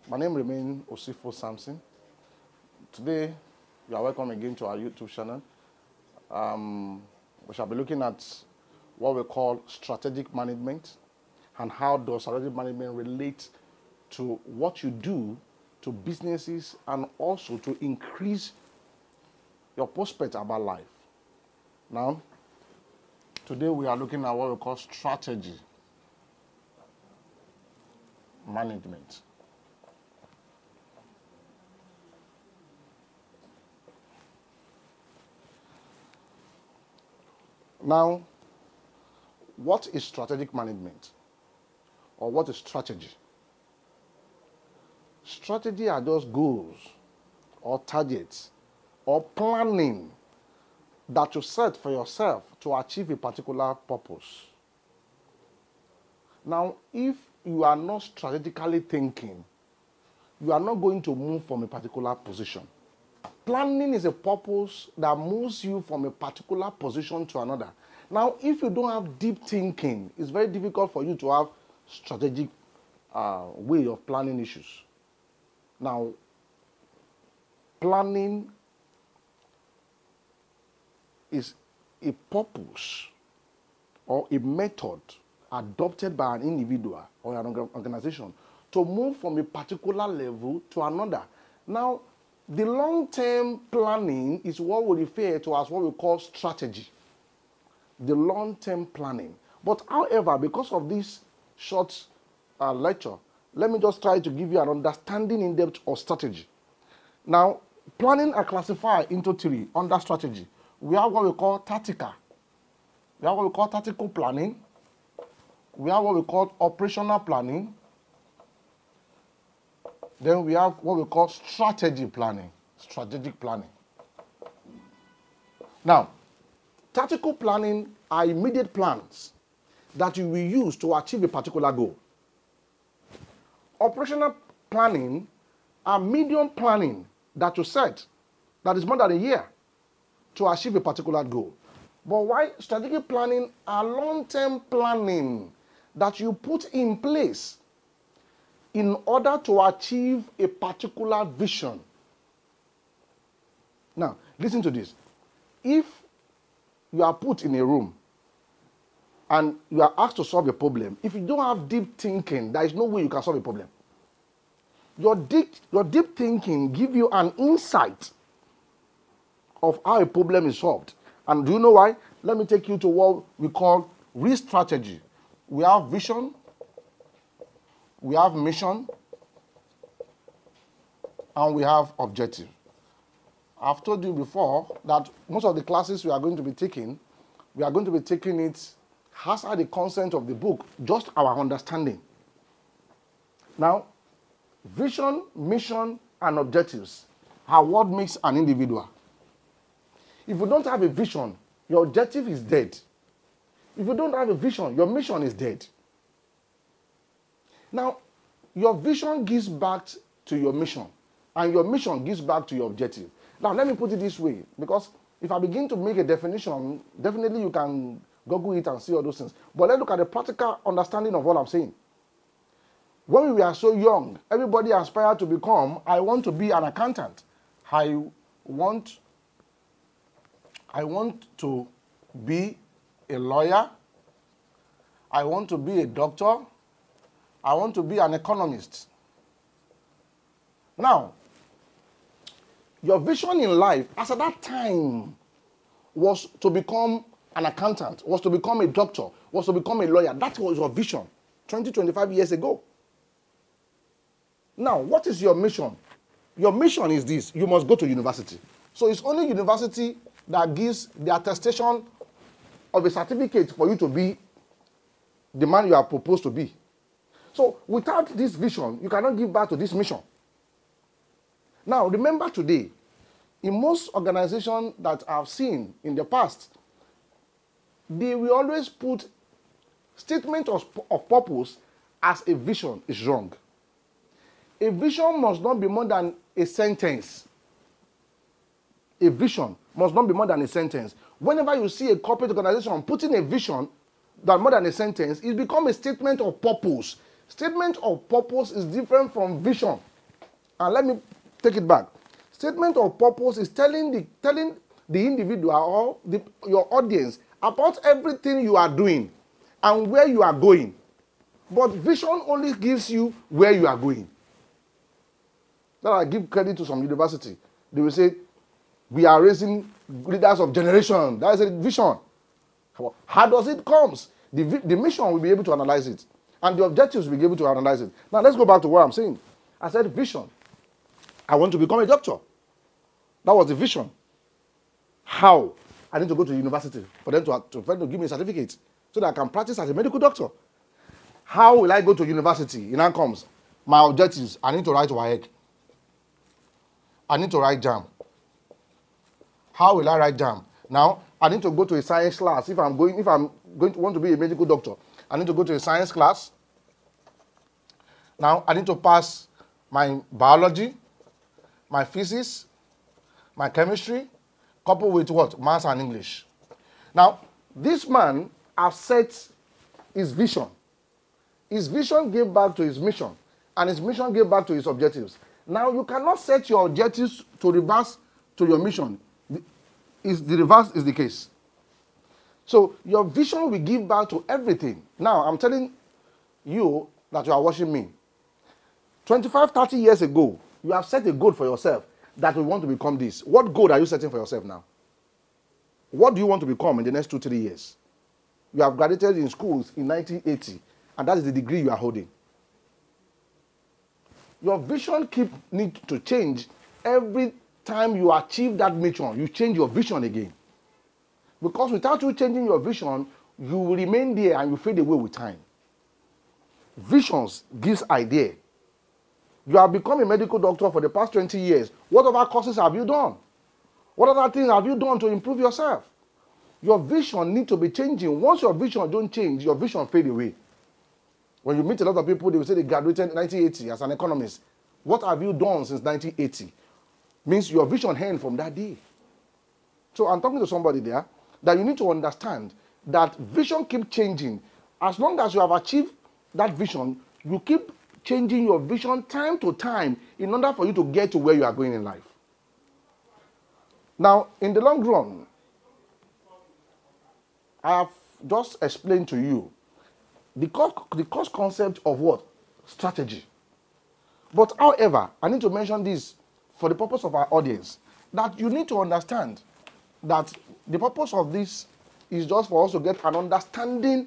My name remains Osifo Samson. Today, you are welcome again to our YouTube channel. We shall be looking at what we call strategic management and how does strategic management relate to what you do to businesses and also to increase your prospect about life. Now, today we are looking at what we call strategy management. Now, what is strategic management? Or what is strategy? Strategy are just goals or targets or planning that you set for yourself to achieve a particular purpose. Now, if you are not strategically thinking, you are not going to move from a particular position. Planning is a purpose that moves you from a particular position to another. Now, if you don't have deep thinking, it's very difficult for you to have strategic way of planning issues. Now, planning is a purpose or a method adopted by an individual or an organization to move from a particular level to another. Now, the long-term planning is what we refer to as what we call strategy. The long-term planning. But however, because of this short lecture, let me just try to give you an understanding in depth of strategy. Now, planning are classified into three under strategy. We have what we call tactical. We have what we call tactical planning. We have what we call operational planning. Then we have what we call strategy planning, strategic planning. Now, tactical planning are immediate plans that you will use to achieve a particular goal. Operational planning are medium planning that you set that is more than a year to achieve a particular goal. But why strategic planning are long-term planning that you put in place in order to achieve a particular vision. Now, listen to this. If you are put in a room and you are asked to solve a problem, if you don't have deep thinking, there is no way you can solve a problem. Your deep thinking gives you an insight of how a problem is solved. And do you know why? Let me take you to what we call risk strategy. We have vision, we have mission, and we have objective. I've told you before that most of the classes we are going to be taking it outside the content of the book, just our understanding. Now, vision, mission, and objectives are what makes an individual. If you don't have a vision, your objective is dead. If you don't have a vision, your mission is dead. Now, your vision gives back to your mission, and your mission gives back to your objective. Now, let me put it this way, because if I begin to make a definition, definitely you can Google it and see all those things. But let's look at the practical understanding of what I'm saying. When we were so young, everybody aspired to become, I want to be an accountant. I want to be a lawyer. I want to be a doctor. I want to be an economist. Now, your vision in life, as at that time, was to become an accountant, was to become a doctor, was to become a lawyer. That was your vision 20, 25 years ago. Now, what is your mission? Your mission is this: you must go to university. So it's only university that gives the attestation of a certificate for you to be the man you are proposed to be. So without this vision, you cannot give back to this mission. Now, remember today, in most organizations that I've seen in the past, they will always put statement of purpose as a vision is wrong. A vision must not be more than a sentence. A vision must not be more than a sentence. Whenever you see a corporate organization putting a vision that more than a sentence, it becomes a statement of purpose. Statement of purpose is different from vision. And let me take it back. Statement of purpose is telling the individual or your audience about everything you are doing and where you are going. But vision only gives you where you are going. That I give credit to some university. They will say, we are raising leaders of generation. That is a vision. How does it come? The mission will be able to analyze it. And the objectives will be able to analyze it. Now let's go back to what I'm saying. I said vision. I want to become a doctor. That was the vision. How? I need to go to university for them to give me a certificate so that I can practice as a medical doctor. How will I go to university? In comes my objectives. I need to write WAEC. I need to write JAM. How will I write JAM? Now, I need to go to a science class. If I'm going to want to be a medical doctor, I need to go to a science class. Now, I need to pass my biology, my physics, my chemistry, coupled with what? Maths and English. Now, this man has set his vision. His vision gave back to his mission, and his mission gave back to his objectives. Now, you cannot set your objectives to reverse to your mission. The reverse is the case. So, your vision will give back to everything. Now, I'm telling you that you are watching me. 25, 30 years ago, you have set a goal for yourself that you want to become this. What goal are you setting for yourself now? What do you want to become in the next 2-3 years? You have graduated in schools in 1980, and that is the degree you are holding. Your vision needs to change every time you achieve that mission. You change your vision again. Because without you changing your vision, you will remain there and you fade away with time. Visions gives idea. You have become a medical doctor for the past 20 years. What other courses have you done? What other things have you done to improve yourself? Your vision needs to be changing. Once your vision don't change, your vision fade away. When you meet a lot of people, they will say they graduated in 1980 as an economist. What have you done since 1980? Means your vision ends from that day. So I'm talking to somebody there that you need to understand that vision keeps changing. As long as you have achieved that vision, you keep changing your vision time to time in order for you to get to where you are going in life. Now, in the long run, I have just explained to you the course concept of what? Strategy. But however, I need to mention this for the purpose of our audience, that you need to understand that the purpose of this is just for us to get an understanding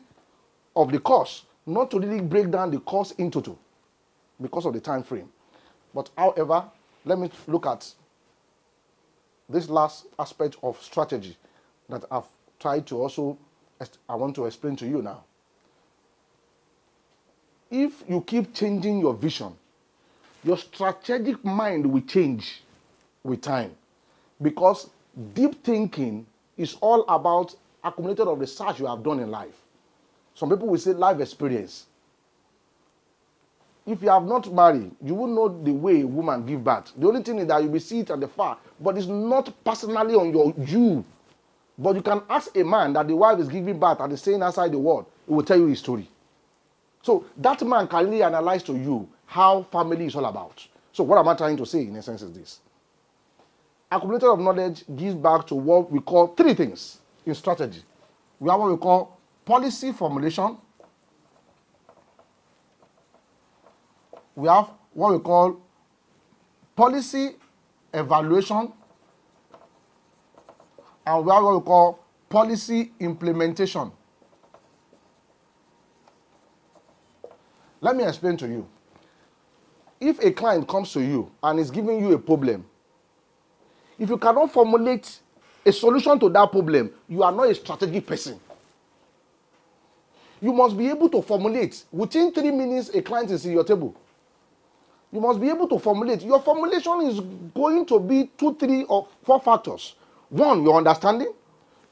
of the course, not to really break down the course into two because of the time frame. But however, let me look at this last aspect of strategy that I've tried to also, I want to explain to you now. If you keep changing your vision, your strategic mind will change with time, because deep thinking is all about accumulated of research you have done in life. Some people will say life experience. If you have not married, you will know the way a woman gives birth. The only thing is that you will see it at the far, but it's not personally on you. But you can ask a man that the wife is giving birth and is staying outside the world, it will tell you his story. So that man can really analyze to you how family is all about. So what am I trying to say in essence is this. Accumulator of knowledge gives back to what we call three things in strategy. We have what we call policy formulation. We have what we call policy evaluation. And we have what we call policy implementation. Let me explain to you. If a client comes to you and is giving you a problem, if you cannot formulate a solution to that problem, you are not a strategic person. You must be able to formulate. Within 3 minutes, a client is in your table. You must be able to formulate. Your formulation is going to be 2, 3, or 4 factors. 1, your understanding.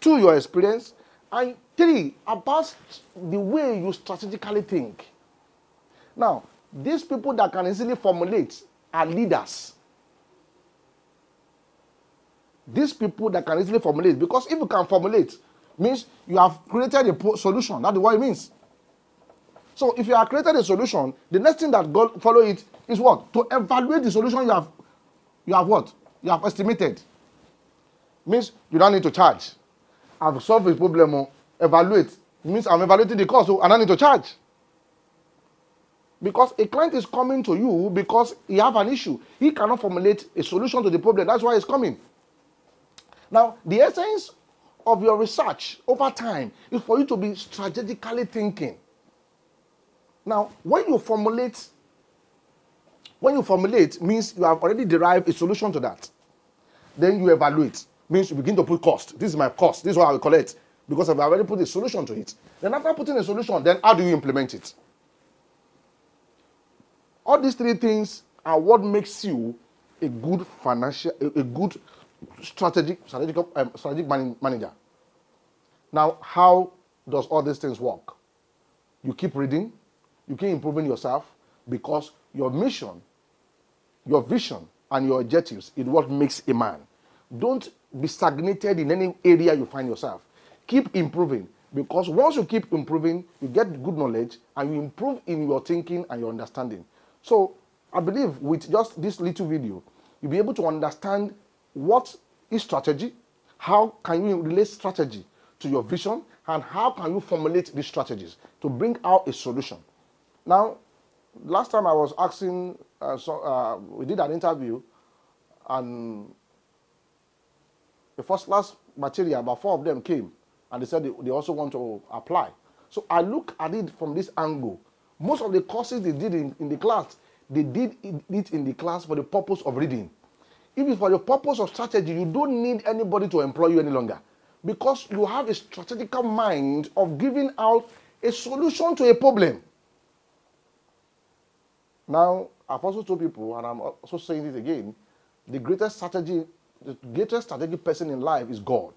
2, your experience. And 3, about the way you strategically think. Now, these people that can easily formulate are leaders. These people that can easily formulate, because if you can formulate, means you have created a solution. That's what it means. So if you have created a solution, the next thing that God follow it is what? To evaluate the solution you have what? You have estimated. Means you don't need to charge. I've solved the problem. Evaluate. Means I'm evaluating the cost, so I don't need to charge. Because a client is coming to you because he have an issue. He cannot formulate a solution to the problem. That's why he's coming. Now, the essence of your research over time is for you to be strategically thinking. Now, when you formulate means you have already derived a solution to that. Then you evaluate. Means you begin to put cost. This is my cost. This is what I will collect. Because I've already put a solution to it. Then after putting a solution, then how do you implement it? All these three things are what makes you a good strategic manager. Now, how does all these things work? You keep reading, you keep improving yourself, because your mission, your vision, and your objectives is what makes a man. Don't be stagnated in any area you find yourself. Keep improving, because once you keep improving, you get good knowledge and you improve in your thinking and your understanding. So I believe with just this little video, you'll be able to understand what is strategy, how can you relate strategy to your vision, and how can you formulate these strategies to bring out a solution. Now, last time I was asking, we did an interview, and the first class material, about 4 of them came, and they said they also want to apply. So I look at it from this angle. Most of the courses they did in the class, they did it in the class for the purpose of reading. If it's for the purpose of strategy, you don't need anybody to employ you any longer, because you have a strategical mind of giving out a solution to a problem. Now, I've also told people, and I'm also saying it again, the greatest strategic person in life is God.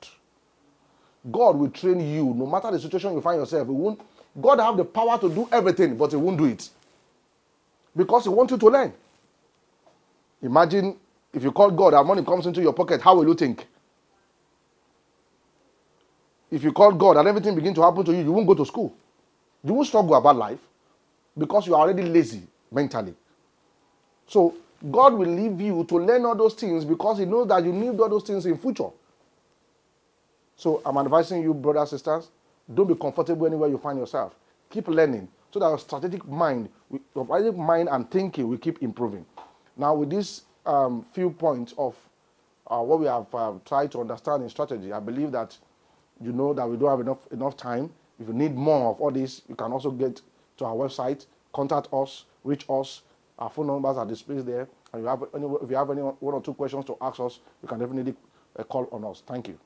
God will train you, no matter the situation you find yourself. God have the power to do everything, but he won't do it. Because he wants you to learn. Imagine if you call God and money comes into your pocket, how will you think? If you call God and everything begins to happen to you, you won't go to school. You won't struggle about life because you are already lazy mentally. So God will leave you to learn all those things because he knows that you need all those things in future. So I'm advising you, brothers and sisters, don't be comfortable anywhere you find yourself. Keep learning so that your strategic mind and thinking will keep improving. Now, with this few points of what we have tried to understand in strategy, I believe that you know that we don't have enough time. If you need more of all this, you can also get to our website, contact us, reach us. Our phone numbers are displayed there. And if you have any 1 or 2 questions to ask us, you can definitely call on us. Thank you.